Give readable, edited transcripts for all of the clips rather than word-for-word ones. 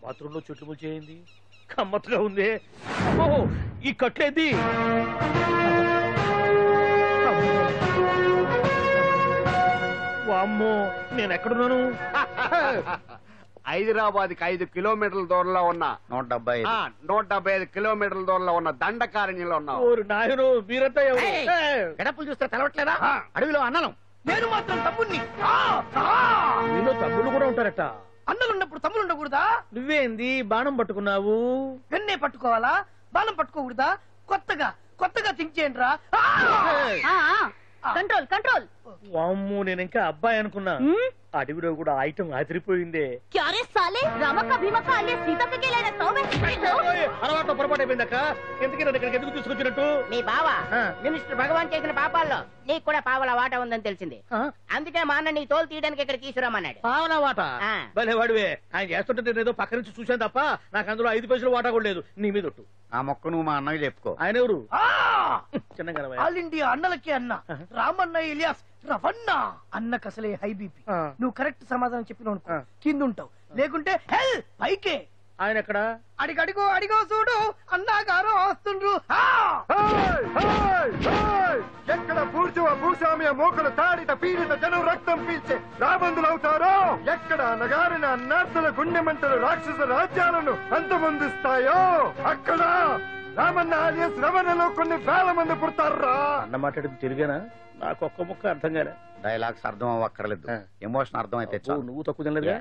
బాత్రూంలో చెట్లు ముల్చేయింది, గమ్మత్తుగా ఉంది. ఈ కట్లేది? వామ్మో, నేను ఎక్కడున్నాను? హైదరాబాద్ కి 5 కిలోమీటర్ల దూరంలో ఉన్న 175 కిలోమీటర్ల దూరంలో ఉన్న దండకారణ్యంలో ఉన్నావు. నాయను మీరంతా గడపలు చూస్తే తెలవట్లేదా? అడవిలో అన్నలం. నేను మాత్రం తమ్ముణ్ణి. మీలో తమ్ముళ్ళు కూడా ఉంటారట. అన్నలున్నప్పుడు తమ్ముడు ఉండకూడదా? నువ్వేంది బాణం పట్టుకున్నావు? వెన్నే పట్టుకోవాలా, బాణం పట్టుకోకూడదా? కొత్తగా థింక్ చేయండి రా. Control control. వామ్మో, నేను ఇంకా అబ్బాయి అనుకున్నా. అడవిలో కూడా ఐటమ్ అదిరిపోయిందే. క్యారే సాలే, రామక్క భీమక్క అల్లే సీతక్కకి లేన తోవే. అలవాటు పొరపాటు అయిపోయిందక్క. ఎందుకు నన్ను ఇక్కడికి ఎందుకు తీసుకొచ్చినట్టు? మీ బావ మినిస్టర్ భగవాన్ చేసిన పాపాల్లో నీకు కూడా పావల వాట ఉందని తెలిసింది. అందుకే మా అన్న నీ తోలు తీయడానికి ఇక్కడ తీసుకురామన్నాడు. పావలా వాట? భలే వాడివే. ఆయన చేస్తుంటే నేను ఏదో పక్క నుంచి చూశాను తప్ప నాకు అందులో 5 పైసలు వాటా కూడా లేదు. నీ మీద ఒట్టు. ఆ మొక్క నువ్వు మా అన్నకి చెప్పుకో. ఆయన ఎవరు? చిన్నగా ఆల్ ఇండియా అన్నలకి అన్న రామన్న ఇలియాస్ రవన్న. అన్నకు అసలే హై బీపీ. నువ్వు కరెక్ట్ సమాధానం చెప్పిన కింద ఉంటావు, లేకుంటే హెల్ పైకే. ఆయన ఎక్కడ? అడిగో చూడు, అన్నగారు వస్తుండ్రు. ఎక్కడ భూస్వామ్య మోకలు తాడిత పీడిత జనం రక్తం పీల్చే రాబందులవుతారో, ఎక్కడ నగారిన నర్సుల గుండె మంటలు రాక్షస రాజ్యాలను అంతమొందిస్తాయో, అక్కడ రామన్న ఆలియస్ రమణలో కొన్ని వేల మంది పుడతారా. అన్న మాట్లాడింది తిరిగానా? నాకు ఒక్క ముక్క అర్థం కాలే. డైలాగ్స్ అర్థం అవ్వక్కర్లేదు, ఎమోషన్ అర్థం అయితే నువ్వు తక్కువ తినలేదు.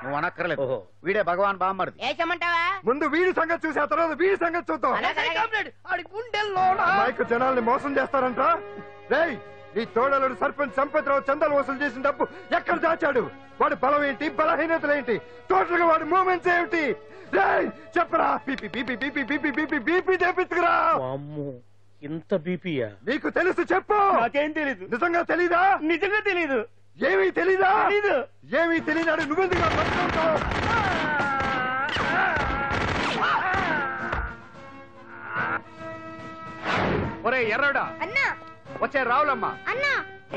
నువ్వు అనక్కర్లేదు. వీడే భగవాన్ బామ్మర్ది. ఏమంటావా? ముందు వీడి సంగతి చూసి ఆ తర్వాత వీడి సంగతి చూద్దాం. మైకు జనాల్ని మోసం చేస్తారంట. రేయ్, నీ తోడలుడు సర్పంచ్ సంపత్రావు చందాలు వసూలు చేసిన డబ్బు ఎక్కడ దాచాడు? వాడి బలం ఏంటి, బలహీనతలేంటి, టోటల్ గా వాడి మూమెంట్స్ ఏమిటి? రేయ్ చెప్పరా. BP BP BP BP BP BP తెప్పించుకురా. ఇంత బీపీయా? నీకు తెలుసు చెప్పు. నాకేం తెలీదు. నిజంగా తెలీదా? నిజంగా తెలీదు. ఏమీ తెలీదా? ఏమీ తెలియనాడు నువ్వెందుకు పట్టుకుంటావు? ఒరే ఎర్రడా, వచ్చే రావులమ్మ,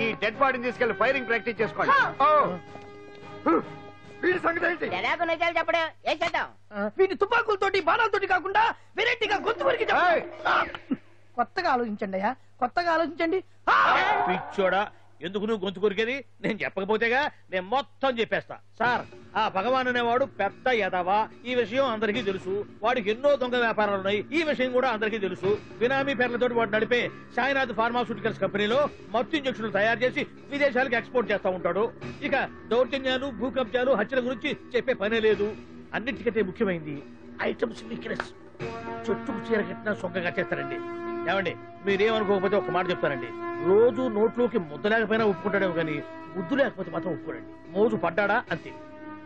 ఈ డెడ్ బాడీని తీసుకెళ్లి ఫైరింగ్ ప్రాక్టీస్ చేసుకోండి. వీడి సంగతి ఏంటి? నిజాలు చెప్పడు. ఏం చేద్దాం? వీటి తుపాకులతోటి బాణాలతోటి కాకుండా వెరైటీగా గొంతు వరకు కొత్తగా ఆలోచించండి అయ్యా, కొత్తగా ఆలోచించండి. పిచ్చోడా, ఎందుకు నువ్వు గొంతు కొరికేది? నేను చెప్పకపోతేగా నేను మొత్తం చెప్పేస్తా. సార్, ఆ భగవాన్ అనేవాడు పెద్ద యదవా. ఈ విషయం అందరికీ తెలుసు. వాడికి ఎన్నో దొంగ వ్యాపారాలు ఉన్నాయి. ఈ విషయం కూడా అందరికీ తెలుసు. బినామీ పేర్లతో వాడు నడిపే సాయినాథ్ ఫార్మాస్యూటికల్స్ కంపెనీలో మత్తు ఇంజక్షన్లు తయారు చేసి విదేశాలకు ఎక్స్పోర్ట్ చేస్తా ఉంటాడు. ఇక దౌర్జన్యాలు, భూ కబ్జాలు, హత్యల గురించి చెప్పే పనే లేదు. అన్నిటికంటే ముఖ్యమైంది ఐటమ్స్ వీక్నెస్. చెట్టుకు చీర కట్టినా సొంగగా చేస్తారండి. ఏమండి, మీరేమనుకోకపోతే ఒక మాట చెప్తానండి. రోజు నోట్లోకి ముద్ద లేకపోయినా ఒప్పుకుంటాడేమో కానీ ముద్దు లేకపోతే మాత్రం ఒప్పుకోడండి. మోజు పడ్డాడా అంతే.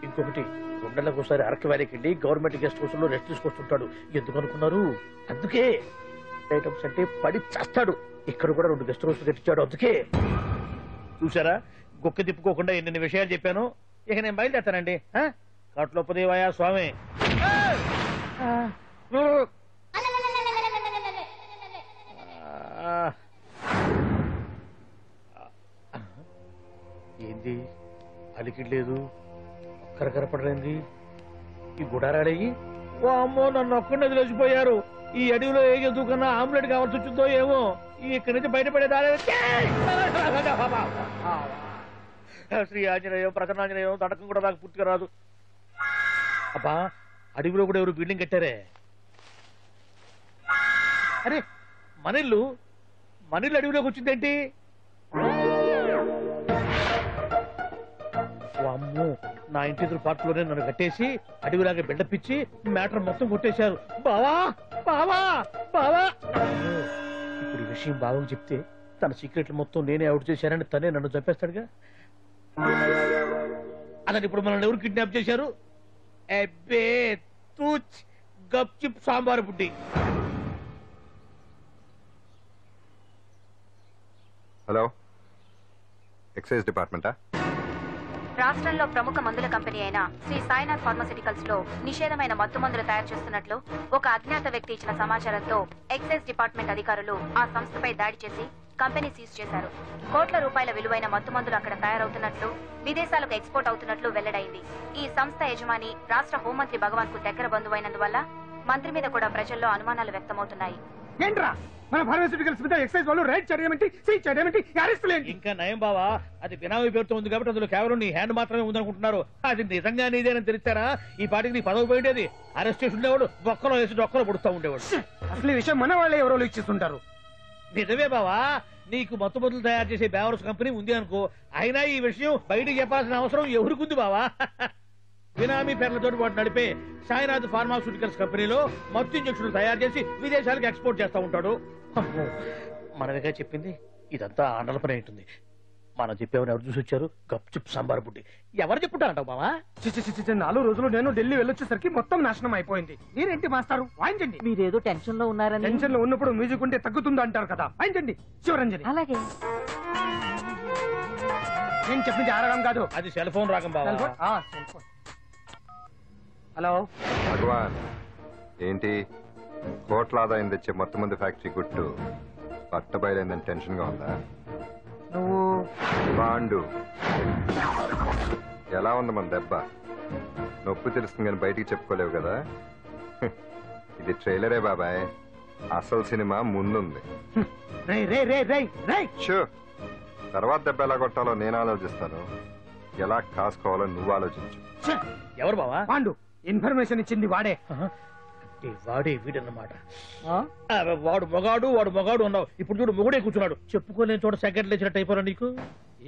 ఇంకొకటి, 2 నెలలకు ఒకసారి అరకు వ్యాలీకి గవర్నమెంట్ గెస్ట్ హౌస్ లో రెస్ట్ తీసుకొస్తుంటాడు. ఎందుకు అనుకున్నారు? అందుకే ఐటమ్స్ అంటే పడి చేస్తాడు. ఇక్కడ కూడా 2 గెస్ట్ హౌస్ కట్టించాడు. అందుకే చూసారా, గుక్క తిప్పుకోకుండా ఎన్ని విషయాలు చెప్పాను. ఇక నేను బయలుదేరుతానండి. కట్లోపదేవాయా స్వామి. ఏంది అలికిడ్లేదు, కరకరపడలేంది ఈ గుడారాడయ్యి? ఓ అమ్మో, నన్ను ఒక్కడిని వదిలేసిపోయారు. ఈ అడవిలో ఏ ఎందుకన్నా ఆమ్లెట్ కావాల్సి వచ్చిందో ఏమో. ఇక్కడి నుంచి బయటపడేదారే. శ్రీ ఆంజనేయం, ప్రసన్నాంజనేయం, తడకం కూడా నాకు పూర్తిగా రాదు. అబ్బా, అడవిలో కూడా ఎవరు బిల్డింగ్ కట్టారే? అరే, మనిల్లు అడవిలోకి వచ్చిందేంటి? అమ్మో, నా ఇంటి ఎదురు పార్కులోనే నన్ను కట్టేసి అడవిలాగా బిల్డపిచ్చి మ్యాటర్ మొత్తం కొట్టేశారు. బావా బావా బావా. ఇప్పుడు ఈ విషయం బావకు చెప్తే తన సీక్రెట్లు మొత్తం నేనే అవుట్ చేశానని తనే నన్ను చంపేస్తాడుగా. అలాగే ఇప్పుడు మనల్ని ఎవరు కిడ్నాప్ చేశారు? అబ్బే తూచ్, గప్చిప్ సాంబార్ బుడ్డి. హలో, ఎక్సైజ్ డిపార్ట్మెంటా? రాష్ట్రంలో ప్రముఖ మందుల కంపెనీ అయిన శ్రీ సాయినాథ్ ఫార్మాస్యూటికల్స్ లో నిషేధమైన మత్తు మందులు తయారు చేస్తున్నట్లు ఒక అజ్ఞాత వ్యక్తి ఇచ్చిన సమాచారంతో ఎక్సైజ్ డిపార్ట్మెంట్ అధికారులు ఆ సంస్థపై దాడి చేసి కంపెనీ సీజ్ చేశారు. కోట్ల రూపాయల విలువైన మత్తుమందులు అక్కడ తయారవుతున్నట్లు, విదేశాలకు ఎక్స్పోర్ట్ అవుతున్నట్లు వెల్లడైంది. ఈ సంస్థ యజమాని రాష్ట్ర హోంమంత్రి భగవాన్ కు దగ్గర బంధువైనందువల్ల మంత్రి మీద కూడా ప్రజల్లో అనుమానాలు వ్యక్తమవుతున్నాయి. ఏంట్రా మన ఫార్మాస్యూటికల్స్ మీద ఎక్సైజ్ వాళ్ళు రైడ్ చేయడమేంటి, సీజ్ చేయడమేంటి, అరెస్ట్ లేంటి? ఇంకా నయం బావా, అది బినామీ పేరుతో ఉంది కాబట్టి అందులో కేవలం నీ హ్యాండ్ మాత్రమే ఉందనుకుంటున్నారు. అది నిజంగా నీదేనని తెలిసారా ఈ పాటికి నీ పదవి పోయేది. అరెస్ట్ చేసి ఉండేవాడు, బొక్కలో వేసి డొక్కలో పుడుతూ ఉండేవాడు. అసలు ఈ విషయం మన వాళ్ళే ఎవరో ఇచ్చిస్తుంటారు. నిజమే బావా, నీకు మత్తు మందులు తయారు చేసే బేవర్స్ కంపెనీ ఉంది అనుకో, అయినా ఈ విషయం బయటకు చెప్పాల్సిన అవసరం ఎవరికుంది బావా? బినామీ పేర్లతో వాడు నడిపే సాయినాథ్ ఫార్మాస్యూటికల్స్ కంపెనీలో మత్తు ఇంజక్షన్లు తయారు చేసి విదేశాలకు ఎక్స్పోర్ట్ చేస్తూ ఉంటాడు. అమ్మో, మనమేగా చెప్పింది, ఇదంతా ఆండల పని ఉంటుంది. మనం చెప్పేవని ఎవరు చూసి వచ్చారు? గప్చుప్ సాంబార్ బుడ్డి. ఎవరు చెప్పుంటారంటావు బావా? 4 రోజులు నేను ఢిల్లీ వెళ్ళొచ్చేసరికి మొత్తం నాశనం అయిపోయింది. మీరేంటి మాస్టారు, వాయించండి. మీరేదో టెన్షన్ లో ఉన్నారని. టెన్షన్ లో ఉన్నప్పుడు మ్యూజిక్ ఉంటే తగ్గుతుందా అంటారు కదా, వాయించండి. శివరంజని, అలాగే. నేను చెప్పింది ఆరడం కాదు, అది సెల్ ఫోన్ రాగం బావా. హలో భగవాన్, ఏంటి కోట్ల ఆదాయం తెచ్చే మొత్తం మంది ఫ్యాక్టరీ గుట్టు పట్ట బయలైందని టెన్షన్ గా ఉందా? నువ్వు బాండు ఎలా ఉంది మన దెబ్బ? నొప్పి తెలుస్తుంది కానీ బయటికి చెప్పుకోలేవు కదా. ఇది ట్రైలరే బాబాయ్, అసలు సినిమా ముందుంది. రే రే రే రే రే షూ, తర్వాత దెబ్బ ఎలా కొట్టాలో నేను ఆలోచిస్తాను, ఎలా కాసుకోవాలో నువ్వు ఆలోచించు. ఎవరు బావా? పాండు, ఇన్ఫర్మేషన్ ఇచ్చింది వాడే. వాడే వీడన్నమాట. వాడు మొగాడు అన్నావు, ఇప్పుడు చూడు మొగుడే కూర్చున్నాడు. చెప్పుకోలేని చోట సెకండ్ లేచినట్టు అయిపోరా నీకు.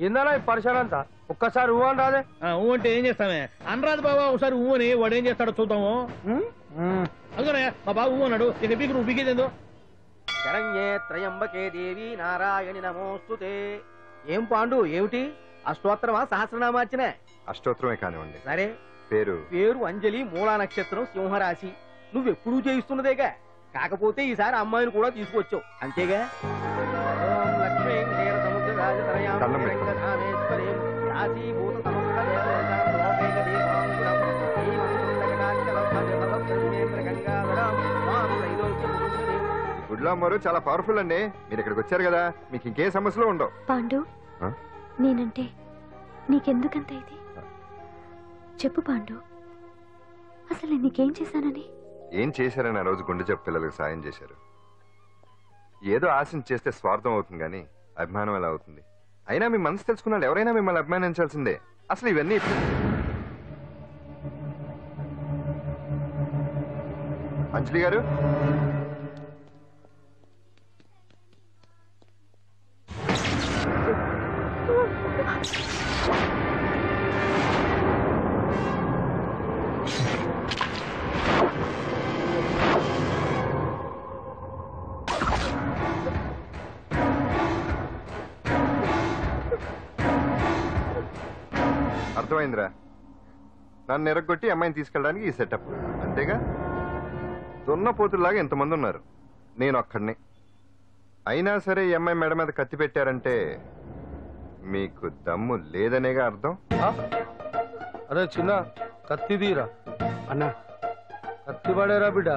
ఏందన్నా ఈ పరిసరం అంతా? ఒక్కసారి ఊ అని రాదే. ఊ అంటే ఏం చేస్తామే? అనరాదు బాబా, ఒకసారి ఊ అని. వాడు ఏం చేస్తాడో చూద్దాము. అందుకనే మా బాబు ఊ అన్నాడు, ఇక బీకి నువ్వు బీకేదేందో. శరణ్యే త్రయంబకే దేవి నారాయణి నమోస్తుతే. ఏం పాండు, ఏమిటి అష్టోత్తరమా సహస్రనామార్చన? అష్టోత్తరమే కానివ్వండి. సరే, పేరు పేరు అంజలి, మూలా నక్షత్రం, సింహరాశి. నువ్వెప్పుడూ చేయిస్తున్నదేగా, కాకపోతే ఈసారి అమ్మాయిని కూడా తీసుకొచ్చావు అంతేగా. ఓం లక్ష్మీ క్షీర సముద్ర రాజతనయాం దండం పెట్టు. రంగధామేశ్వరీం రాశీభూత సమస్త దేవతాం లోకైక దీపాంకురం శ్రీమంతులకటాక్షరం భజ గంగాధరం మాం త్రైలోక్య సుందరీం. గుడ్లో అమ్మరు చాలా పవర్ఫుల్ అండి. మీరు ఇక్కడికి వచ్చారు కదా, మీకు ఇంకే సమస్యలు ఉండవు. పాండు, నేనంటే నీకెందుకంత ఇది? చెప్పు పాండు, అసలు నీకేం చేశానని? ఏం చేశారని ఆ రోజు గుండె చెప్పు పిల్లలకు సాయం చేశారు. ఏదో ఆశించి చేస్తే స్వార్థం అవుతుంది కానీ అభిమానం ఎలా అవుతుంది? అయినా మీ మనసు తెలుసుకున్నాడు ఎవరైనా మిమ్మల్ని అభిమానించాల్సిందే. అసలు ఇవన్నీ అంజలి గారు, అర్థమైందిరా? నన్ను ఎరగొట్టి అమ్మాయిని తీసుకెళ్ళడానికి ఈ సెటప్ అంతేగా? దున్నపోతుల్లాగా ఎంతమంది ఉన్నారు, నేను ఒక్కడిని. అయినా సరే ఈ అమ్మాయి మెడ మీద కత్తి పెట్టారంటే మీకు దమ్ము లేదనేగా అర్థం. అరే చిన్న కత్తి తీరా అన్నా, కత్తి పడేరా బిడ్డ.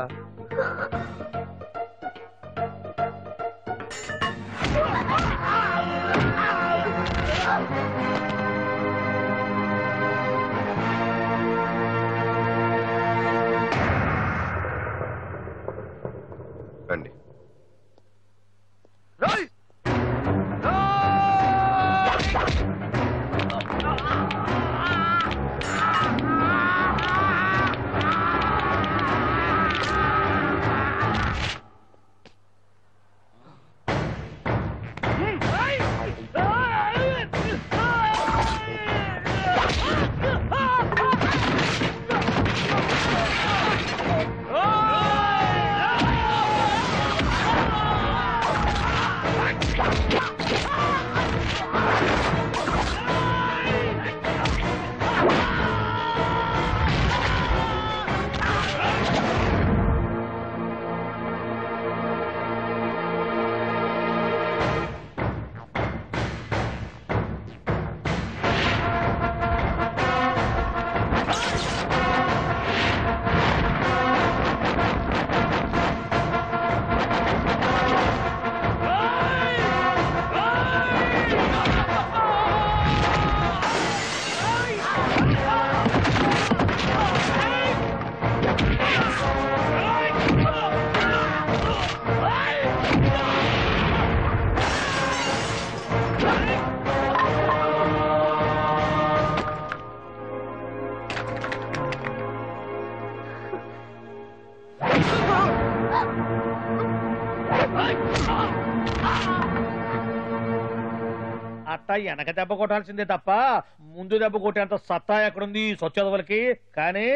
రండి. వెనక దెబ్బ కొట్టాల్సిందే తప్ప ముందు దెబ్బ కొట్టేంత సత్తా ఎక్కడుంది సొచ్చదవులకి. కానీ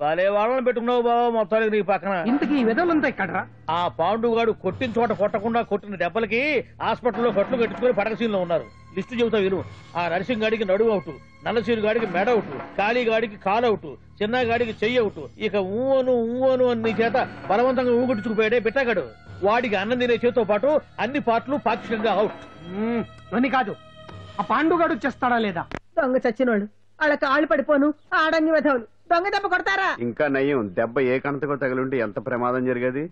భలే వాళ్ళని పెట్టుకున్నావు బాబు మొత్తానికి నీ పక్కన. ఇంతకీ ఈ విధంగా ఇక్కడ ఆ పాండుగాడు కొట్టిన చోట కొట్టకుండా కొట్టిన దెబ్బలకి హాస్పిటల్లో కట్లు కట్టించుకుని పడకసీన్లో ఉన్నారు. లిస్టు చెబుతా విను. ఆ నరసింగ్ గాడికి నడువు అవుట్, నల్లసీరు గాడికి మెడ అవుట్, కాళీ గాడికి కాల్ అవుట్, చిన్న గాడికి చెయ్యి అవుట్. ఇక ఊవను అని నీ చేత బలవంతంగా ఊగుట్టుకుపోయాడే బిట్టగాడు. వాడికి అన్నం తినే చేతితో పాటు అన్ని పార్ట్లు పాక్షికంగా అవుట్. అని కాదు, ఆ పాండుగాడు చేస్తాడా లేదా? దొంగ చచ్చినోళ్ళు వాళ్ళ కాళ్ళు పడిపోను ఆడంగి విధవులు దొంగ దెబ్బ కొడతారా? ఇంకా నయ్యం, దెబ్బ ఏ కణతకో తగిలింటే ఎంత ప్రమాదం జరిగేది.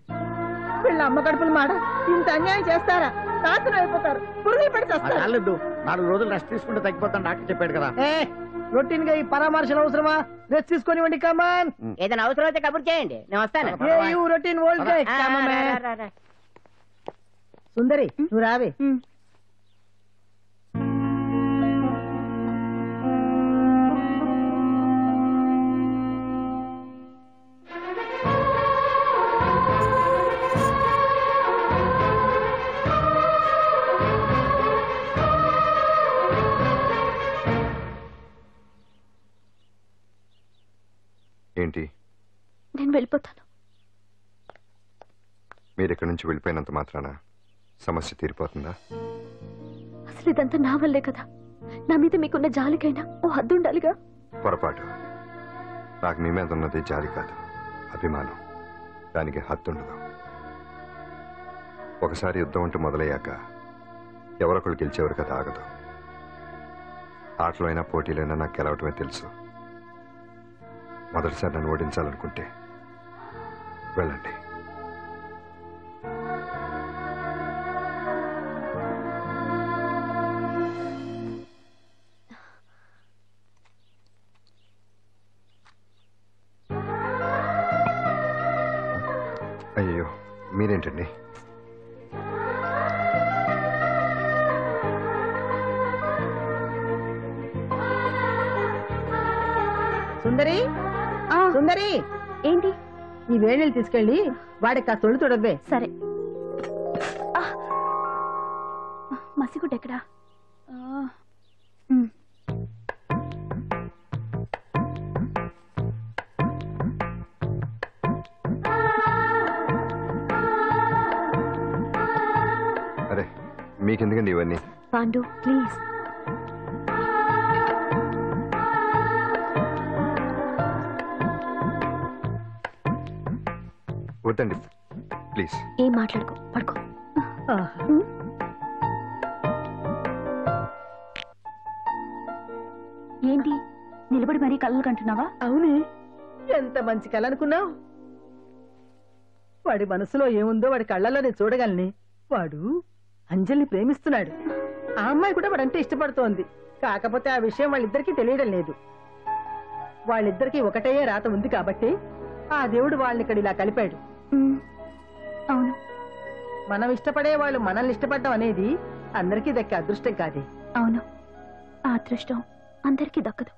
వీళ్ళ అమ్మ కడుపులు మాట ఇంత అన్యాయం చేస్తారా? నాశనం అయిపోతారు, పురుగులు పడి చేస్తారు. 4 రోజులు రెస్ట్ తీసుకుంటే తగ్గిపోతాను డాక్టర్ చెప్పాడు కదా. రొటీన్ గా ఈ పరామర్శలు అవసరమా? రెస్ట్ తీసుకొని కమాన్. ఏదైనా అవసరం అయితే కబుర్ చేయండి, నేను వస్తాను. Routine old guy. సుందరి నువ్వు రావే. ఏంటి? నేను వెళ్ళిపోతాను. మీరు ఇక్కడి నుంచి వెళ్ళిపోయినంత మాత్రాన సమస్య తీరిపోతుందా? అసలు ఇదంతా నా వల్లే కదా. నా మీద మీకున్న జాలికైనా ఓ హద్దు ఉండాలిగా. పొరపాటు. నాకు మీ మీద ఉన్నది జాలి కాదు, అభిమానం. దానికి హద్దుండదు. ఒకసారి యుద్ధం అంటూ మొదలయ్యాక ఎవరొకరు గెలిచేవారు కదా ఆగదు. ఆటలో అయినా పోటీలైనా నాకు గెలవటమే తెలుసు. మొదటిసారి నన్ను ఓడించాలనుకుంటే వెళ్ళండి. అయ్యో మీరేంటండి? సుందరి సుందరి, ఏంటి? ఈ వేణీలు తీసుకెళ్ళి వాడికి కాస్త ఒళ్ళు తొడవే. సరే. మసిగుడ్డ ఎక్కడా? అరే మీకెందుకండి ఇవన్నీ? పాండు ప్లీజ్. వద్దండి ప్లీజ్. ఏం మాట్లాడుకో, పడుకో. ఏంటి నిలబడి మరీ కళ్ళు కంటున్నావా? అవునే, ఎంత మంచి కళ అనుకున్నావు. వాడి మనసులో ఏముందో వాడి కళ్ళలో నేను చూడగలని. వాడు అంజలిని ప్రేమిస్తున్నాడు. ఆ అమ్మాయి కూడా వాడంటే ఇష్టపడుతోంది. కాకపోతే ఆ విషయం వాళ్ళిద్దరికీ తెలియడం లేదు. వాళ్ళిద్దరికీ ఒకటే రాత ఉంది కాబట్టి ఆ దేవుడు వాళ్ళని ఇక్కడ ఇలా కలిపాడు. అవును, మనం ఇష్టపడే వాళ్ళు మనల్ని ఇష్టపడడం అనేది అందరికీ దక్కే అదృష్టం కాదే. అవును, ఆ అదృష్టం అందరికీ దక్కదు.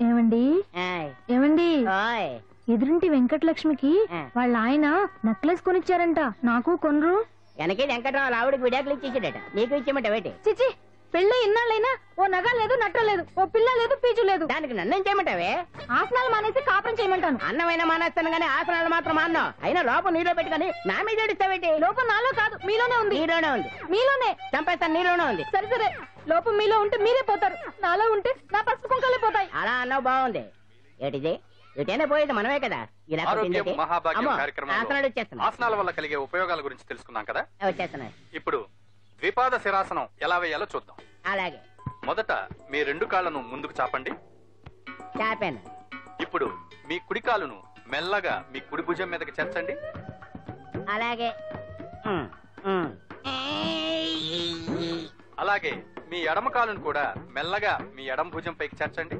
ఏమండి ఏమండి, ఎదురింటి వెంకటలక్ష్మికి వాళ్ళ ఆయన నెక్లెస్ కొనిచ్చారంట. నాకు కొనరు. వెనకే వెంకటరావు ఆవిడకి విడాకులు ఇచ్చేసాడట, నీకు ఇచ్చేమంటావేటి? చిచి, పెళ్ళి ఇన్నాళ్ళైనా ఓ నగ లేదు, నట్ట లేదు, ఓ పిల్ల లేదు, పీచు లేదు. దానికి నన్నేం చేయమంటావే? ఆసనాలు మానేసి కాపురం చేయమంటాను. అన్నమైనా మానేస్తాను గానీ ఆసనాలు మాత్రం అన్నావు. అయినా లోపం నీలో పెట్టుకుని నా మీద ఏడుస్తావేటి? లోపం నాలో కాదు, మీలోనే ఉంది. నీలోనే ఉంది. మీలోనే చంపేస్తాను, నీలోనే ఉంది. సరే సరే, లోపం మీలో ఉంటే మీరే పోతారు, నాలో ఉంటే నా పసుపు కుంకాలే పోతాయి. అలా అన్నావు, బాగుంది. ఏటిది? ఎటైనా పోయేది మనమే కదా. ఇలా ఆరోగ్యం మహాభాగ్యం కార్యక్రమంలో వచ్చేస్తున్నా. ఆసనాల వల్ల కలిగే ఉపయోగాల గురించి తెలుసుకున్నాం కదా. వచ్చేస్తున్నాయి. ఇప్పుడు ద్విపాద శిరాసనం ఎలా వేయాలో చూద్దాం. అలాగే. మొదట మీ 2 కాళ్ళను ముందుకు చాపండి. చాపాను. ఇప్పుడు మీ కుడి కాలును మెల్లగా మీ కుడి భుజం మీదకి చేర్చండి. అలాగే. అలాగే మీ ఎడమ కాలును కూడా మెల్లగా మీ ఎడమ భుజం పైకి చేర్చండి.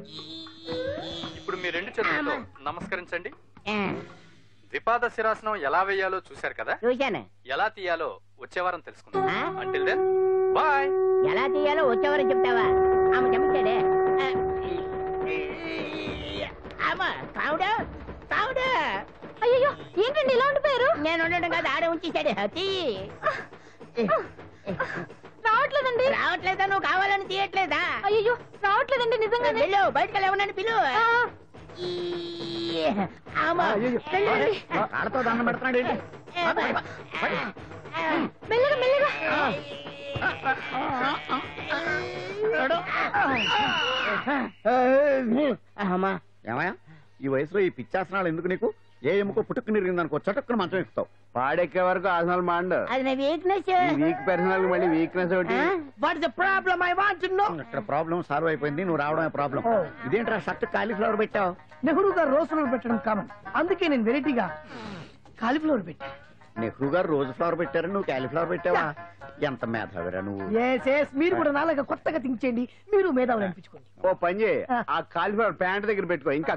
ఇప్పుడు మీ 2 చేతులతో నమస్కరించండి. ద్విపాద శిరాసనం ఎలా వేయాలో చూశారు కదా. చూశాను. ఎలా తీయాలో వచ్చే వారం తెలుసుకుందాం. Until then bye. ఎలా తీయాలో వచ్చేవారని చెప్తావా? ఆమె చెప్తాడే. అయ్యో, ఏంటండి ఇలా ఉండిపోయారు? నేను ఉండడం కాదు, ఆడే ఉంచేశాడు. కావాలని తీయట్లేదా? అయ్యో రావట్లేదండి నిజంగానే. వెళ్ళు బయటకు వెళ్ళవనండి పిలు. ఆడతో దండం పెడుతున్నాడు ఏంటి? మెల్లగా మెల్లగా. అమ్మా ఏమయ్యా ఈ వయసులో ఈ పిచ్చాసనాలు ఎందుకు నీకు? ఏ ఎముకో పుట్టుకు నిరిగిందనుకో చటుక్కున మంచం ఎక్కుతావు. పాడెక్కే వరకు ఆసనాలు మాండు. అది నా వీక్నెస్. వీక్ పర్సనల్ మళ్ళీ వీక్నెస్ ఒకటి. What is the problem? I want to know. ఇక్కడ ప్రాబ్లం సాల్వ్ అయిపోయింది, నువ్వు రావడమే ప్రాబ్లం. ఇదేంట్రా షర్ట్ కాలీఫ్లవర్ పెట్టావు? నెహ్రూ గారు రోజ్ ఫ్లవర్ పెట్టడం కామన్, అందుకే నేను వెరైటీగా కాలీఫ్లవర్ పెట్టా. నెహ్రూ గారు రోజు ఫ్లవర్ పెట్టారు, నువ్వు కాలీఫ్లవర్ పెట్టావా? ఎంత మేధావిరా నువ్వు. మీరు కూడా నాలాగా కొత్తగా థింక్ చేయండి, మీరు మేధావులు అనిపించుకోండి. ఓ పని చేయి, ఆ కాలీఫ్లవర్ ప్యాంట్ దగ్గర పెట్టుకో, ఇంకా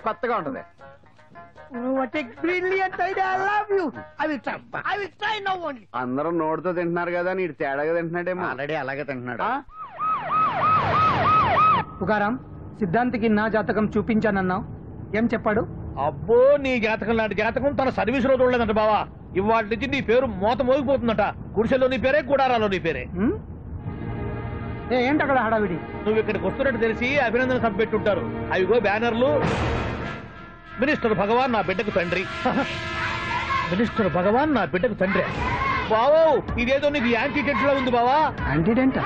కొత్తగా ఉంటది. అందరూ నోటితో తింటున్నారు కదా, నీడు తేడాగా తింటున్నాడేమో. ఆల్రెడీ అలాగే తింటున్నాడు. పుకారం సిద్ధాంతికి నా జాతకం చూపించానన్నావు, ఏం చెప్పాడు? అబ్బో నీ జాతకం లాంటి జాతకం తన సర్వీస్ లో చూడలేదంట బావా. ఇవాళ నుంచి నీ పేరు మోత మోగిపోతుందట. గుడిసెలో నీ పేరే, గుడారాలో నీ పేరే. ఏంటి అక్కడ హడావిడి? నువ్వు ఇక్కడికి వస్తున్నట్టు తెలిసి అభినందన సభ పెట్టుంటారు. అవిగో బ్యానర్లు. మినిస్టర్ భగవాన్ నా బిడ్డకు తండ్రి. మినిస్టర్ భగవాన్ నా బిడ్డకు తండ్రి. బావో ఇదేదో నీకు యాంటీడెంట్ లా ఉంది బావా. యాంటీడెంట్?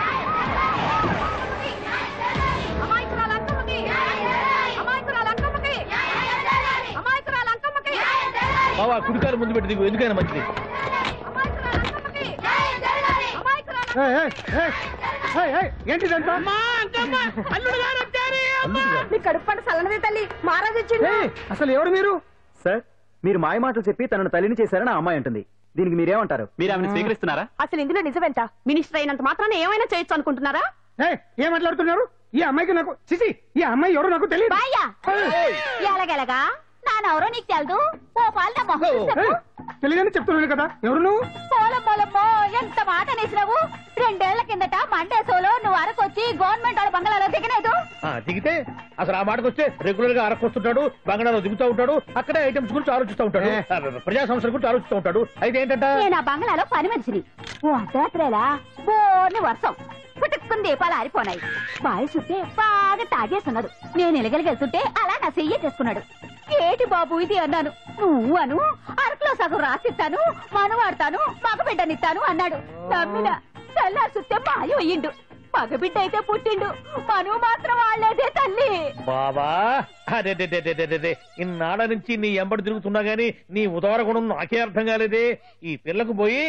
బావా కుడికారు ముందు పెట్టి దిగు, ఎందుకైనా మంచిది. ఏంటిదంతా? మీ కడుపు పంట సల్లనదే తల్లి, మహారాజు వచ్చిండు. అసలు ఎవరు మీరు? సార్ మీరు మాయ మాటలు చెప్పి తనను తల్లిని చేశారని ఆ అమ్మాయి అంటుంది. దీనికి మీరేమంటారు? మీరు ఆమెను స్వీకరిస్తున్నారా? అసలు ఇందులో నిజమేంట? మినిస్టర్ అయినంత మాత్రాన ఏమైనా చేయొచ్చు అనుకుంటున్నారా? ఏం మాట్లాడుతున్నారు? ఈ అమ్మాయికి నాకు చిసి, ఈ అమ్మాయి ఎవరు నాకు తెలియదు. ఎలాగెలగా నానెవరో నీకు తెలదు. ఓ పాల తెలియదని చెప్తున్నాను కదా, ఎవరు నువ్వు? పోలమ్మో ఎంత మాట అనేసినావు. 2 ఏళ్ల కిందట మండేసోలో నువ్వు అరకొచ్చి గవర్నమెంట్ వాళ్ళ బంగ్లాలో దిగలేదు. దిగితే అసలు ఆ మాటకు వస్తే రెగ్యులర్ గా అరకొస్తుంటాడు, బంగాళాలో దిగుతూ ఉంటాడు, అక్కడే ఐటమ్స్ గురించి ఆలోచిస్తూ ఉంటాడు, ప్రజా సమస్యల గురించి ఆలోచిస్తూ ఉంటాడు. అయితే ఏంటంటే నేను ఆ బంగ్లాలో పని మనిషిని. ఓ అర్ధరాత్రేలా బోర్ని వర్షం పుట్టుకుని దీపాలు ఆరిపోనాయి. బావి చుట్టే బాగా తాగేస్తున్నాడు. నేను ఎలగలిగెళ్తుంటే అలా నా చెయ్యి చేసుకున్నాడు. ఏటి బాబు ఇది అన్నాను. నువ్వు అను అరకులో సగం రాసిస్తాను, మనువాడతాను, మగబిడ్డనిస్తాను అన్నాడు. నమ్మిన తెల్లారి చుట్టే మాయం అయ్యిండు. మగబిడ్డ అయితే పుట్టిండు, మనువు మాత్రం వాళ్ళేదే తల్లి. బాబా అదే ఇన్నాళ్ళ నుంచి నీ ఎంబడి తిరుగుతున్నా గానీ నీ ఉదార గుణం నాకే అర్థం కాలేదే. ఈ పిల్లకు పోయి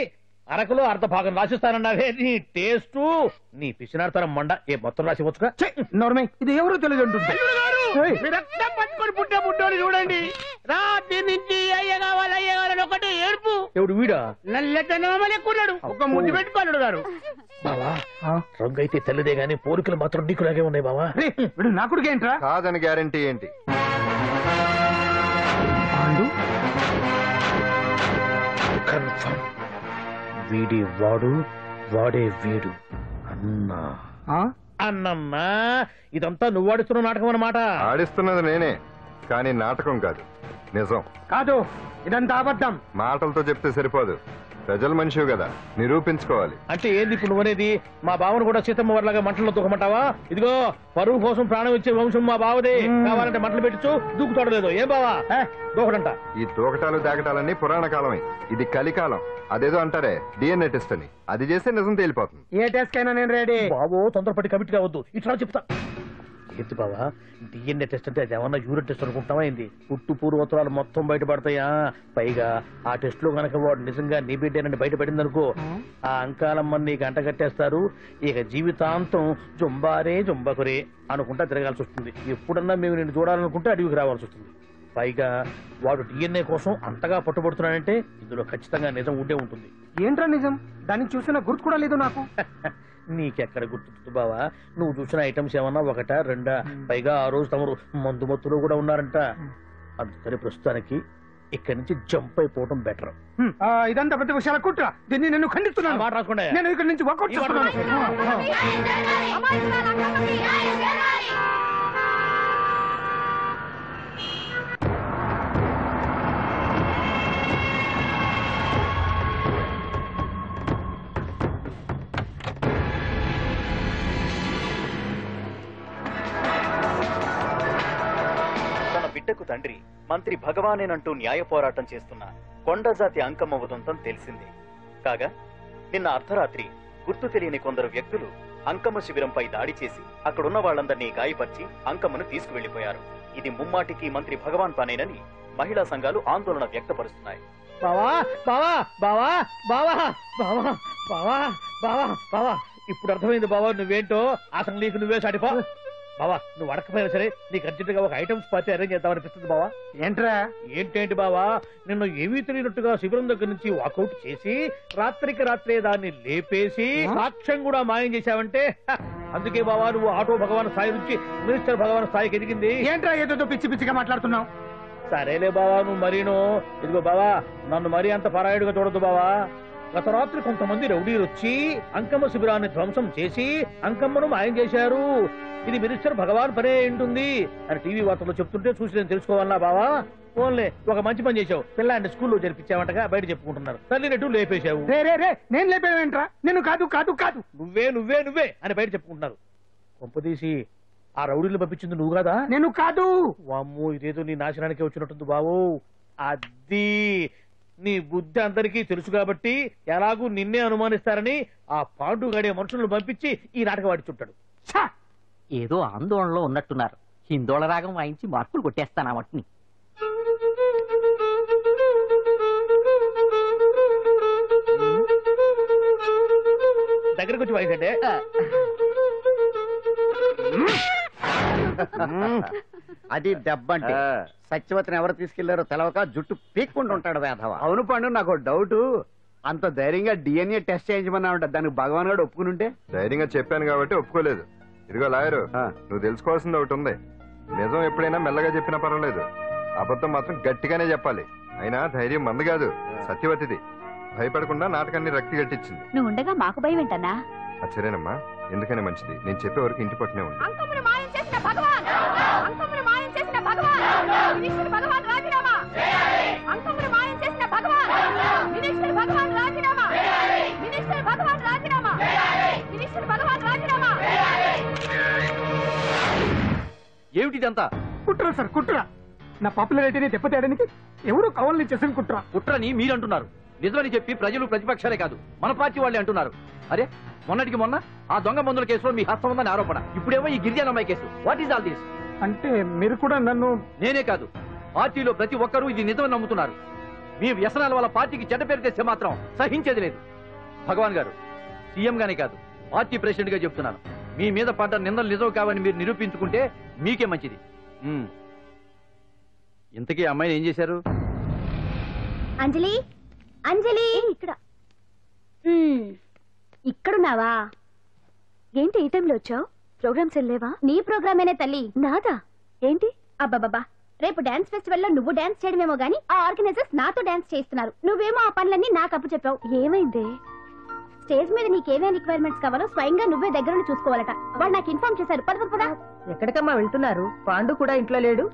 అరకులో అర్ధ భాగం రాసిస్తానన్నావే. నీ టేస్ట్ నీ పిచ్చినాడతనం మండ. ఏ మొత్తం రాసివచ్చుగా. నోర్మే ఇది ఎవరో తెలియదు అంటుంది. పట్టుకొని పుట్టే పుట్టోని చూడండి. రాత్రి నుంచి అయ్య కావాలని ఒకటి ఏడుపు. ఎవడు వీడా? నల్లెట్టనమని ఎక్కున్నాడు. ఒక ముద్దు పెట్టుకున్నాడు గారు. బావా రంగు అయితే తెల్లదే గానీ పోలికలు మాత్రం నీకులాగే ఉన్నాయి బావా. వీడు నా కొడుకు ఏంట్రా? కాదని గ్యారంటీ ఏంటి? కన్ఫర్మ్ వీడి వాడు, వాడే వీడు. అన్నా అన్నమ్మా ఇదంతా నువ్వు ఆడిస్తున్న నాటకం అన్నమాట. ఆడిస్తున్నది నేనే, కానీ నాటకం కాదు, నిజం కాదు. ఇదంతా అబద్ధం. మాటలతో చెప్తే సరిపోదు, ప్రజల మనిషివి కదా, నిరూపించుకోవాలి. అంటే ఏంది ఇప్పుడు నువ్వనేది? మా బావను కూడా సీతమ్మ వారిలాగా మంటల్లో దూకమంటావా? ఇదిగో పరువు కోసం ప్రాణం ఇచ్చే వంశం మా బావదే. కావాలంటే మంటలు పెట్టచ్చు, దూకుతాడలేదు. ఏం బావా దూకడంట? ఈ దూకటాలు దాకటాలన్నీ పురాణ కాలమే, ఇది కలికాలం. అదేదో అంటారే డిఎన్ఏ టెస్ట్ అని, అది చేస్తే నిజం తేలిపోతుంది. ఏ టెస్ట్ కైనా నేను రెడీ. బావో తొందరపడి కమిట్ కావద్దు, ఇట్లా చెప్తా. ఏంటి బావా డిఎన్ఏ టెస్ట్ అంటే అది ఏమన్నా యూరిన్ టెస్ట్ అనుకుంటావా ఏంది? పుట్టు పూర్వోత్తరాలు మొత్తం బయటపడతాయా? పైగా ఆ టెస్ట్ లో గనక వాడు నిజంగా నీ బిడ్డేనని బయటపడింది అనుకో, ఆ అంకాలమ్మని నీకు అంట కట్టేస్తారు. ఇక జీవితాంతం జుంబారే జుంబకురే అనుకుంటా తిరగాల్సి వస్తుంది. ఎప్పుడన్నా మేము నిన్ను చూడాలనుకుంటే అడవికి రావాల్సి వస్తుంది. పైగా వాడు డిఎన్ఏ కోసం అంతగా పట్టుబడుతున్నాడంటే ఇందులో ఖచ్చితంగా నిజం ఉండే ఉంటుంది. ఏంట్రా నిజం? దాన్ని చూసిన గుర్తు కూడా లేదు నాకు. నీకెక్కడ గుర్తుంది బావా? నువ్వు చూసిన ఐటమ్స్ ఏమన్నా ఒకటా రెండా? పైగా ఆ రోజు తమరు మందు మత్తులో కూడా ఉన్నారంట. అందుకని ప్రస్తుతానికి ఇక్కడి నుంచి జంప్ అయిపోవడం బెటర్. ఇదంతా పెద్ద విషయాల కుట్ర. దీన్ని నేను ఖండిస్తున్నాను. మాట రాసుకోండి. నేను ఇక్కడి నుంచి వర్కౌట్ చేస్తున్నాను. బిడ్డకు తండ్రి మంత్రి భగవానేనంటూ న్యాయ పోరాటం చేస్తున్న కొండజాతి అంకమ్మ ఉదంతం తెలిసిందే. కాగా నిన్న అర్ధరాత్రి గుర్తు తెలియని కొందరు వ్యక్తులు అంకమ్మ శిబిరంపై దాడి చేసి అక్కడున్న వాళ్ళందరినీ గాయపరిచి అంకమ్మను తీసుకువెళ్లిపోయారు. ఇది ముమ్మాటికి మంత్రి భగవాన్ పనేనని మహిళా సంఘాలు ఆందోళన వ్యక్తపరుస్తున్నాయి. బావా బావా బావా బావా బావా బావా బావా బావా ఇప్పుడు అర్థమైంది బావా నువ్వేంటో. అసలు నీకు నువ్వే సాటిపో బావా. నువ్వు అడకపోయినా సరే నీకు అర్జెంట్ గా ఒక ఐటమ్స్ పార్టీ అరేంజ్ చేద్దాం అనిపిస్తుంది బావా. ఏంట్రా? ఏంటేంటి బావా, నిన్ను ఏమీ తెలియనట్టుగా శిబిరం దగ్గర నుంచి వాకౌట్ చేసి రాత్రికి రాత్రే దాన్ని లేపేసి సాక్ష్యం కూడా మాయం చేశావంటే అందుకే బావా నువ్వు ఆటో భగవాన్ స్థాయి నుంచి మినిస్టర్ భగవాన్ స్థాయికి ఎదిగింది. ఏంట్రా ఏదో పిచ్చి పిచ్చిగా మాట్లాడుతున్నావు? సరేలే బావా నువ్వు మరీను. ఇదిగో బావా నన్ను మరీ అంత పరాయుడుగా చూడద్దు బావా. గత రాత్రి కొంతమంది రౌడీలు వచ్చి అంకమ్మ శిబిరాన్ని ధ్వంసం చేసి అంకమ్మను మాయం చేశారు. ఇది మినిస్టర్ భగవాన్ పనే ఉంటుంది అని టీవీ వార్తల్లో చెప్తుంటే చూసి నేను తెలుసుకోవాలా బావా. ఓన్లే ఒక మంచి పని చేశావు, పిల్లాన్ని స్కూల్లో జరిపించావంటగా బయట చెప్పుకుంటున్నారు. తల్లినట్టు లేపేశావు. నేను లేపేవేంట్రా? నేను కాదు కాదు కాదు నువ్వే నువ్వే నువ్వే అని బయట చెప్పుకుంటున్నారు. కొంపదీసి ఆ రౌడీలు పంపించింది నువ్వు కదా? నేను కాదు. వామ్మో ఇదేదో నీ నాశనానికి వచ్చినట్టుంది బావు. అది నీ బుద్ధి అందరికీ తెలుసు కాబట్టి ఎలాగూ నిన్నే అనుమానిస్తారని ఆ పాండు గడే మనుషులను పంపించి ఈ నాటకం వాడిచుంటాడు. ఏదో ఆందోళనలో ఉన్నట్టున్నారు. హిందోళ రాగం వాయించి మార్కులు కొట్టేస్తాను ఆ మట్టిని. దగ్గరకు వచ్చి వాయించండి. అది దెబ్బంటే. సత్యవతిని ఎవరు తీసుకెళ్లారో తెలవక జుట్టు పీక్కుంటూ ఉంటాడు వేధవ. అవును పండు, నాకు డౌట్. అంత ధైర్యంగా డిఎన్ఏ టెస్ట్ చేయించమన్నా ఉంటా. దానికి భగవాన్ గారు ఒప్పుకునుంటే? ధైర్యంగా చెప్పాను కాబట్టి ఒప్పుకోలేదు. ఇదిగో లాయరు, నువ్వు తెలుసుకోవాల్సింది ఒకటి ఉంది. నిజం ఎప్పుడైనా మెల్లగా చెప్పినా పర్వాలేదు, అబద్ధం మాత్రం గట్టిగానే చెప్పాలి. అయినా ధైర్యం మంది కాదు, సత్యవతిది. భయపడకుండా నాటకాన్ని రక్తి గట్టించింది. నువ్వు ఉండగా మాకు భయం ఏంటన్నా? సరేనమ్మా, ఎందుకనే మంచిది. నేను చెప్పే వరకు ఇంటి పట్టునే ఉంది. అంకమ్మను మాయం చేసిన భగవాన్, అంకమ్మను మాయం చేసిన భగవాన్, మినిస్టర్ భగవాన్ రాజీనామా. అంకమ్మను మాయం చేసిన భగవాన్, మినిస్టర్ భగవాన్ రాజీనామా. మినిస్టర్ భగవాన్ రాజీనామా. మినిస్టర్ భగవాన్ రాజీనామా. ఏమిటిదంతా? కుట్ర సార్, కుట్ర. నా పాపులారిటీని దెబ్బతేయడానికి ఎవరు కవల్ని చేసిన కుట్ర. కుట్రని మీరంటున్నారు. నిజమని చెప్పి ప్రజలు ప్రతిపక్షాలే కాదు మన పార్టీ వాళ్ళే అంటున్నారు. అరే మొన్నటికి మొన్న ఆ దొంగ మందుల కేసులో మీ హస్తం ఉందని ఆరోపణ. ఇప్పుడేమో ఈ గిరిజనమ్మాయి కేసు. What is all this? అంటే మీరు కూడా నన్ను... నేనే కాదు, పార్టీలో ప్రతి ఒక్కరూ ఇది నిజమని నమ్ముతున్నారు. మీ వ్యసనాల వల్ల పార్టీకి చెడ్డ పేరు తెస్తే మాత్రం సహించేది లేదు. భగవాన్ గారు, సీఎం గానే కాదు పార్టీ ప్రెసిడెంట్ గా చెప్తున్నాను, మీ మీద పడ్డ నిందలు నిజం కావని మీరు నిరూపించుకుంటే మీకే మంచిది. ఇంతకీ అమ్మాయిని ఏం చేశారు? అంజలి, అంజలి ఇక్కడ ఇక్కడున్నావా? ఏంటి ఈ టైంలో వచ్చావు? ప్రోగ్రామ్స్ వెళ్ళలేవా? నీ ప్రోగ్రామేనే తల్లి. నాదా? ఏంటి? అబ్బాబాబా, రేపు డాన్స్ ఫెస్టివల్ లో నువ్వు డాన్స్ చేయడమేమో గానీ ఆ ఆర్గనైజర్స్ నాతో డాన్స్ చేస్తున్నారు. నువ్వేమో ఆ పనులన్నీ నాకు అప్పు చెప్పావు. ఏమైంది? స్టేజ్ మీద నీకేమేం రిక్వైర్మెంట్స్ కావాలో స్వయంగా నువ్వే దగ్గర చూసుకోవాలట. వాళ్ళు నాకు ఇన్ఫార్మ్ చేశారు. పద. ఎక్కడికమ్మా వెళ్తున్నారు? పాండు కూడా ఇంట్లో లేడు.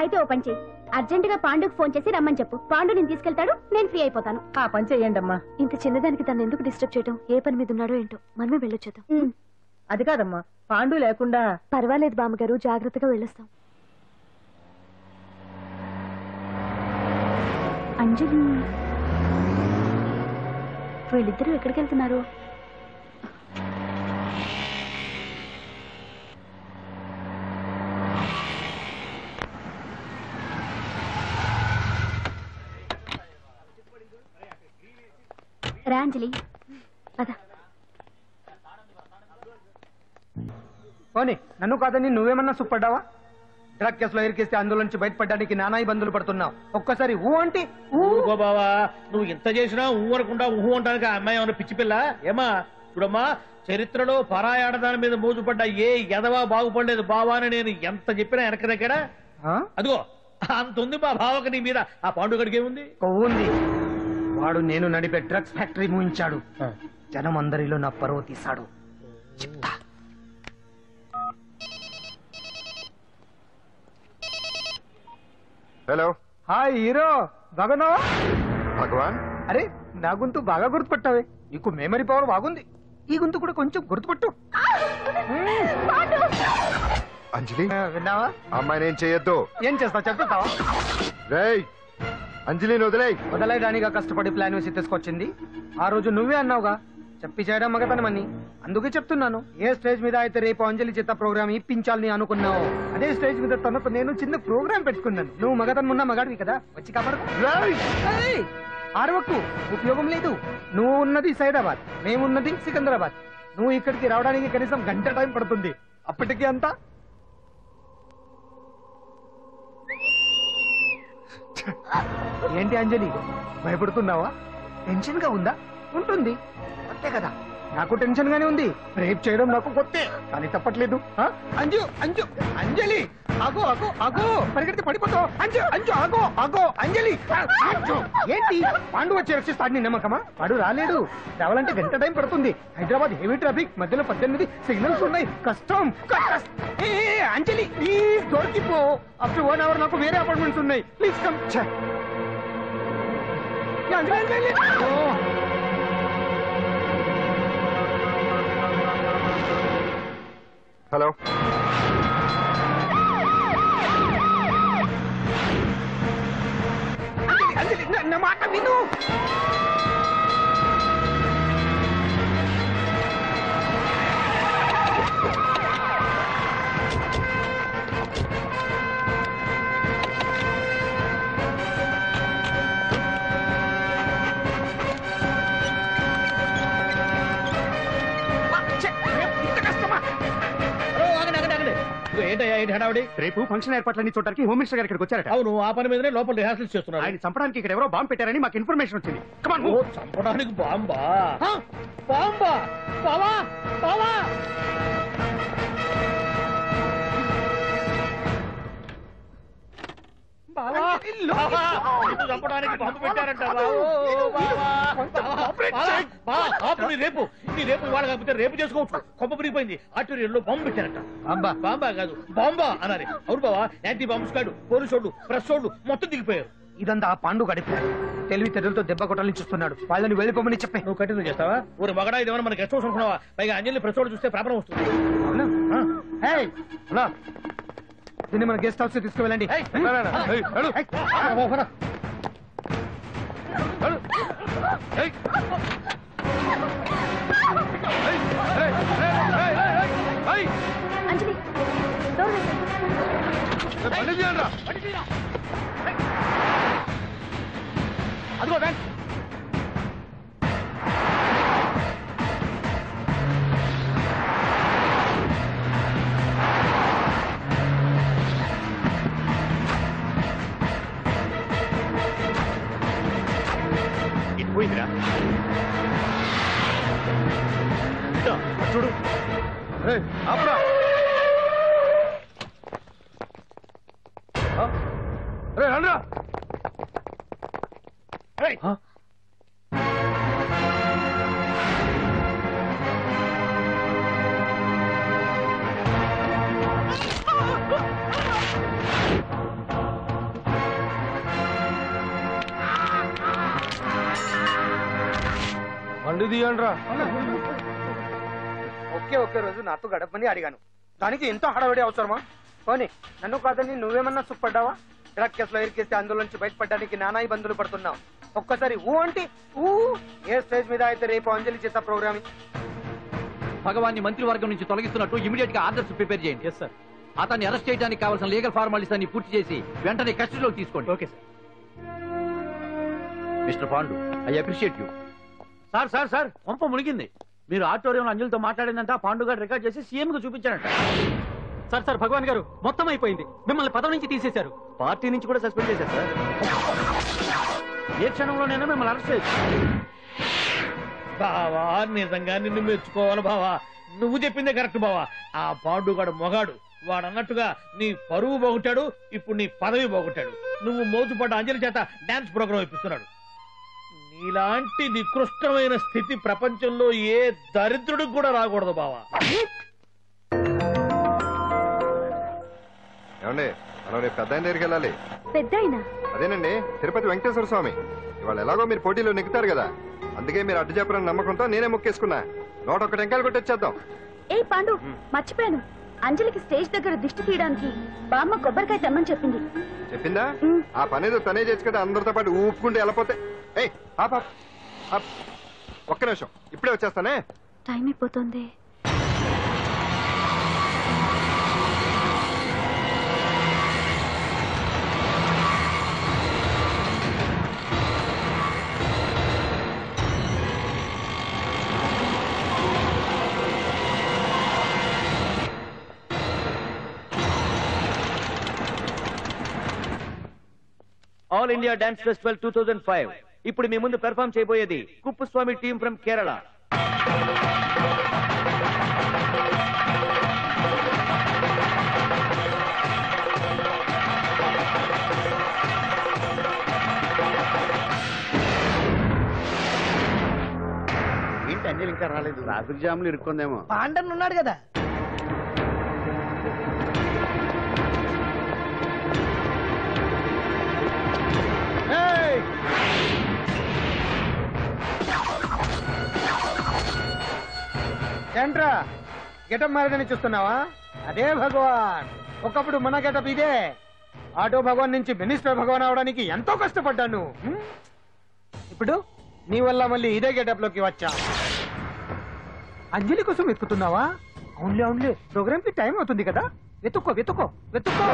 అయితే ఓ పని చెయ్యి, అర్జెంట్ గా పాండుకు ఫోన్ చేసి రమ్మని చెప్పు. పాండు నేను తీసుకెళ్తాడు, నేను ఫ్రీ అయిపోతాను. ఆ పని చెయ్యండి అమ్మా. ఇంత చిన్నదానికి తను ఎందుకు డిస్టర్బ్ చేయడం? ఏ పని మీద ఉన్నాడో ఏంటో, మనమే వెళ్ళొచ్చేద్దాం. అది కాదమ్మా, పాండు లేకుండా... పర్వాలేదు బామ్మగారు, జాగ్రత్తగా వెళ్ళొస్తాం. అంజలి, వీళ్ళిద్దరూ ఎక్కడికి వెళ్తున్నారు? రాంజలి, అదా పోనీ, నన్ను కాదని నువ్వేమన్నా సుప్పడ్డావా? డ్రగ్ కేసులో ఇరికిస్తే అందులో నుంచి బయటపడడానికి నానా ఇబ్బందులు పడుతున్నావు. ఒక్కసారి ఊ అంటే ఊరుకో బావా. నువ్వు ఇంత చేసినా ఊరకుండా ఊహు అంటానికి ఆ అమ్మాయి ఏమన్నా పిచ్చి పిల్ల ఏమా? చూడమ్మా, చరిత్రలో పరాయాడదాని మీద మోజుపడ్డ ఏ ఎదవా బాగుపడలేదు బావా అని నేను ఎంత చెప్పినా వెనక దగ్గర. అదిగో అంత ఉంది మా బావకు నీ మీద. ఆ పాండుగడికి ఏముంది? కొవ్వుంది. వాడు నేను నడిపే డ్రగ్స్ ఫ్యాక్టరీ మూయించాడు. జనం అందరిలో నా పరువు తీశాడు. చెప్తా. Hello, hi hero. బాగున్నావా? భగవాన్. అరే, నా గొంతు బాగా గుర్తుపట్టావే. నీకు మెమరీ పవర్ బాగుంది. ఈ గొంతు కూడా కొంచెం గుర్తుపట్టు. అంజలి విన్నావా? అమ్మాయి నేను చేయొద్దు. ఏం చేస్తావు చెప్తావా? రేయ్ అంజలిని వదిలేయ్. వదలైదానిగా కష్టపడి ప్లాన్ వేసి తీసుకొచ్చింది. ఆ రోజు నువ్వే అన్నావుగా చెప్పి చేయడం మగతనమని. అందుకే చెప్తున్నాను, ఏ స్టేజ్ మీద అయితే రేపు అంజలి చేత ప్రోగ్రామ్ ఇప్పించాలని అనుకున్నావు, అదే స్టేజ్ మీద తనకు నేను చిన్న ప్రోగ్రామ్ పెట్టుకున్నాను. నువ్వు మగతనం ఉన్న మగాడివి కదా, వచ్చి కాపాడు. ఆరవకు, ఉపయోగం లేదు. నువ్వు ఉన్నది సైదాబాద్, మేమున్నది సికింద్రాబాద్. నువ్వు ఇక్కడికి రావడానికి కనీసం గంట టైం పడుతుంది. అప్పటికి అంతా ఏంటి అంజలి, భయపడుతున్నావా? టెన్షన్ గా ఉందా? ఉంటుంది, అంతే కదా. నాకు టెన్షన్ గానే ఉంది. రేప్ చేయడం నాకు కొత్తే, కానీ తప్పట్లేదు. అంజు అంజు అంజలి ఆగో ఆగో ఆగో, పరిగెడితే పడిపోతావు. అంజు అంజు ఆగో ఆగో అంజలి. అంజు, ఏంటి పాండు వచ్చి రక్షిస్తాడు నీ నమ్మకమా? వాడు రాలేడు. రావాలంటే గంట టైం పడుతుంది. హైదరాబాద్ హెవీ ట్రాఫిక్, మధ్యలో 18 సిగ్నల్స్ ఉన్నాయి, కష్టం. అంజలి ప్లీజ్ దొరికిపో. ఆఫ్టర్ 1 hour నాకు వేరే అపార్ట్మెంట్స్ ఉన్నాయి. Please come. హలో నా మాట విను. ఏంటి హడావుడి? రేపు ఫంక్షన్ ఏర్పాట్లన్నీ చూడడానికి హోమ్ మినిస్టర్ గారు ఇక్కడికి వచ్చారట. అవును, ఆ పని మీదనే లోపల రిహార్సల్స్ చేస్తున్నారు. ఆయన చంపడానికి ఇక్కడ ఎవరో బాంబు పెట్టారని మాకు ఇన్ఫర్మేషన్ వచ్చింది. చంపడానికి బాంబా? బాంబా? బావా బావా, చంపడానికి బాంబు పెట్టారంట. రేపు నీ రేపు ఇవాళ కాకపోతే రేపు చేసుకోవచ్చు. కొమ్మ పిరిగిపోయింది. ఆర్టీరియల్లో బాంబు పెట్టారంట. బాంబా కాదు, బాంబా అనాలి. అవును బావా, యాంటీ బాంబు స్క్వాడ్, పోలీసు వాళ్ళు, ప్రెస్ వాళ్ళు మొత్తం దిగిపోయారు. ఇదంతా ఆ పాండు గడిపారు. తెలివితేటలతో దెబ్బ కొట్టాలని చూస్తున్నాడు. వాళ్ళని వెళ్ళిపోమని చెప్పే. నువ్వు కంటిన్యూ చేస్తావా? ఊరు మగడా ఇదేమన్నా మనకి గెస్ట్ హౌస్ అనుకున్నావా? పైగా అంజలి ప్రెస్ వాళ్ళు చూస్తే ప్రాబ్లం వస్తుంది. దీన్ని మన గెస్ట్ హౌస్ తీసుకువెళ్ళండి. అదిగో బ్యాంక్. ఇది పోయిందిరా, చూడు. బండి తీయండిరా. ఒకే రోజు నాతో గడపని అడిగాను, దానికి ఎంతో హడావిడి అవసరమా? పోనీ నన్ను కాదని నువ్వేమన్నా సుఖపడ్డావా? డ్రగ్ కేసులో ఇరికేస్తే అందులో నుంచి బయటపడడానికి నానా ఇబ్బందులు పడుతున్నావు. ఒక్కసారి ఊ అంటే ఊ. ఏ స్టేజ్ మీద అయితే రేపు అంజలి చేత ప్రోగ్రామింగ్. భగవాన్ని మంత్రివర్గం నుంచి తొలగిస్తున్నట్టు ఇమీడియట్ గా ఆర్డర్స్ ప్రిపేర్ చేయండి. Yes sir. అతన్ని అరెస్ట్ చేయడానికి కావాల్సిన లీగల్ ఫార్మాలిటీస్ అన్ని పూర్తి చేసి వెంటనే కస్టడీలోకి తీసుకోండి. Okay sir. Mister Pandu, I appreciate you. Sir sir sir, పంప మునిగింది. మీరు ఆడిటోరియంలో అంజలితో మాట్లాడిందంట, పాండు గారు రికార్డ్ చేసి సీఎం కు చూపించారంట. సార్ సార్, భగవాన్ గారు మొత్తం అయిపోయింది. మిమ్మల్ని పదవి నుంచి తీసేశారు. పార్టీ నుంచి కూడా సస్పెండ్ చేశారు సార్. ఏ క్షణంలోనైనా మిమ్మల్ని అరెస్ట్ చేయొచ్చు. బావా, నిజంగా నిన్ను మెచ్చుకోవాలి బావా. నువ్వు చెప్పిందే కరెక్ట్ బావా. ఆ పాండుగాడు మొగాడు. వాడు అన్నట్టుగా నీ పరువు పోగొట్టాడు, ఇప్పుడు నీ పదవి పోగొట్టాడు. నువ్వు మోజుపడ్డ అంజలి చేత డాన్స్ ప్రోగ్రాం ఇప్పిస్తున్నాడు. నీలాంటి నికృష్టమైన స్థితి ప్రపంచంలో ఏ దరిద్రుడికి కూడా రాకూడదు బావా. ఏమండి, మనం రేపు పెద్ద ఆయన దగ్గరికి వెళ్ళాలి. పెద్దాయనా? అదేనండి, తిరుపతి వెంకటేశ్వర స్వామి. ఇవాళ ఎలాగో మీరు పోటీలో నెగ్గుతారు కదా, అందుకే మీరు అడ్డు చెప్పరని నమ్మకంతో నేనే మొక్కేసుకున్నా. 101 టెంకాయలు కొట్టొచ్చేద్దాం. ఏ పాండు, మర్చిపోయాను. అంజలికి స్టేజ్ దగ్గర దిష్టి తీయడానికి బామ్మ కొబ్బరికాయ తెమ్మని చెప్పింది. చెప్పిందా? ఆ పనేదో తనే చేసి కదా అందరితో పాటు ఊపుకుంటూ వెళ్ళిపోతే. ఏయ్ ఒక్క నిమిషం, ఇప్పుడే వచ్చేస్తానే. టైం అయిపోతుంది. ఆల్ ఇండియా డాన్స్ ఫెస్టివల్ 2005 ఇప్పుడు మీ ముందు పెర్ఫార్మ్ చేయబోయేది కుప్పుస్వామి టీం ఫ్రమ్ కేరళ. ఏంటి అంజలి ఇంకా రాలేదు? ట్రాఫిక్ జామ్ లో ఇరుక్కుందేమో. పాండన్ ఉన్నాడు కదా. ఏంట్రా గెటప్ మారదని చూస్తున్నావా? అదే భగవాన్. ఒకప్పుడు మన గెటప్ ఇదే. ఆటో భగవాన్ నుంచి మినిస్టర్ భగవాన్ అవడానికి ఎంతో కష్టపడ్డాను. ఇప్పుడు నీ వల్ల మళ్ళీ ఇదే గెటప్ లోకి వచ్చా. అంజలి కోసం వెతుకుతున్నావా? అవునులే అవునులే, ప్రోగ్రామ్ కి టైం అవుతుంది కదా. వెతుక్కో వెతుక్కో వెతుక్కో.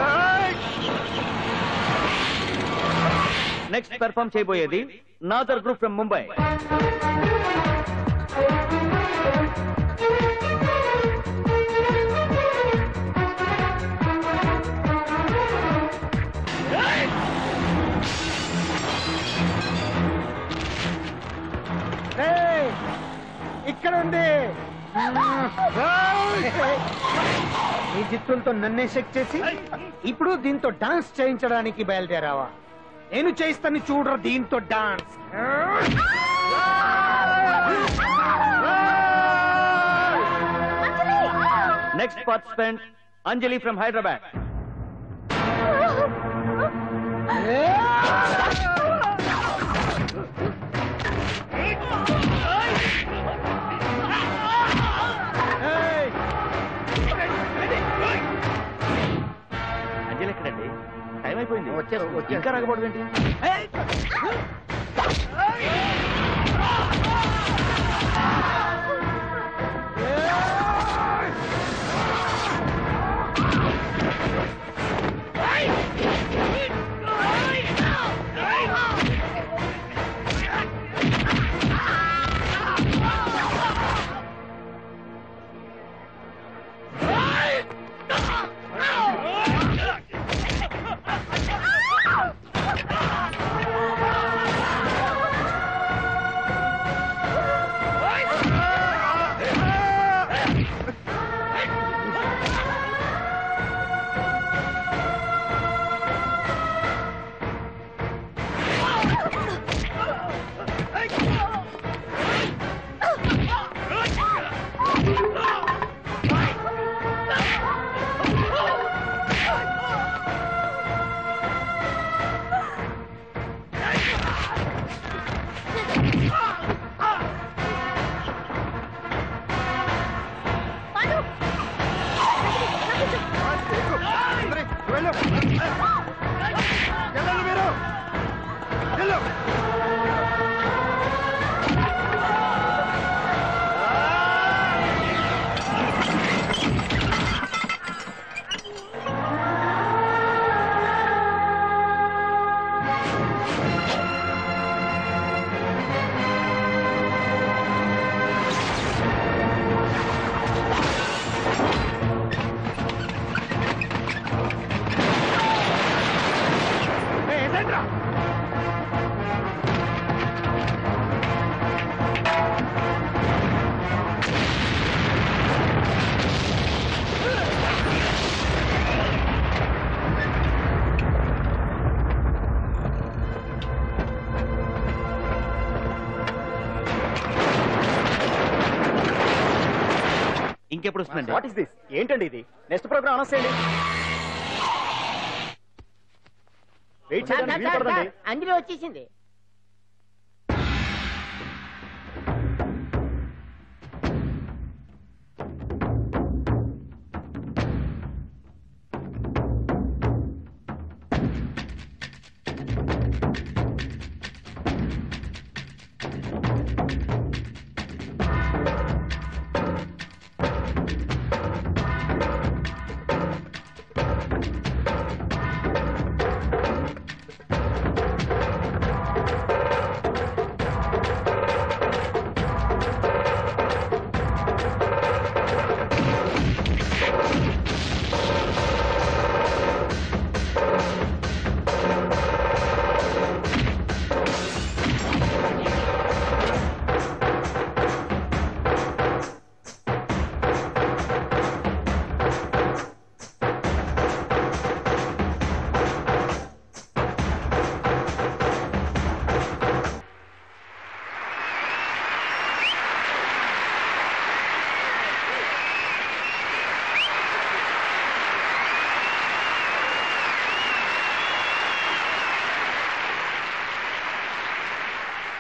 నెక్స్ట్ పెర్ఫార్మ్ చేయబోయేది నాదర్ గ్రూప్ ఫ్రమ్ ముంబై. ఇక్కడ ఉంది. ఈ చిత్తులతో నన్నే చెక్ చేసి ఇప్పుడు దీంతో డాన్స్ చేయించడానికి బయలుదేరావా? నేను చేయిస్తాను చూడరా దీంతో dance. Next participant Anjali from Hyderabad. Anjali ఎక్కడండి? టైం అయిపోయింది. ఇంకా రాకపోవడం ఏంటి? ఇంకెప్పుడు వస్తుందండి? What is this? ఏంటండి ఇది? నెక్స్ట్ ప్రోగ్రామ్ అనౌన్స్ చేయండి. వెయిట్ చేయండి. అంజలి వచ్చేసింది.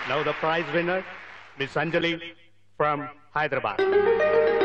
Now the prize winner, Miss Anjali from Hyderabad.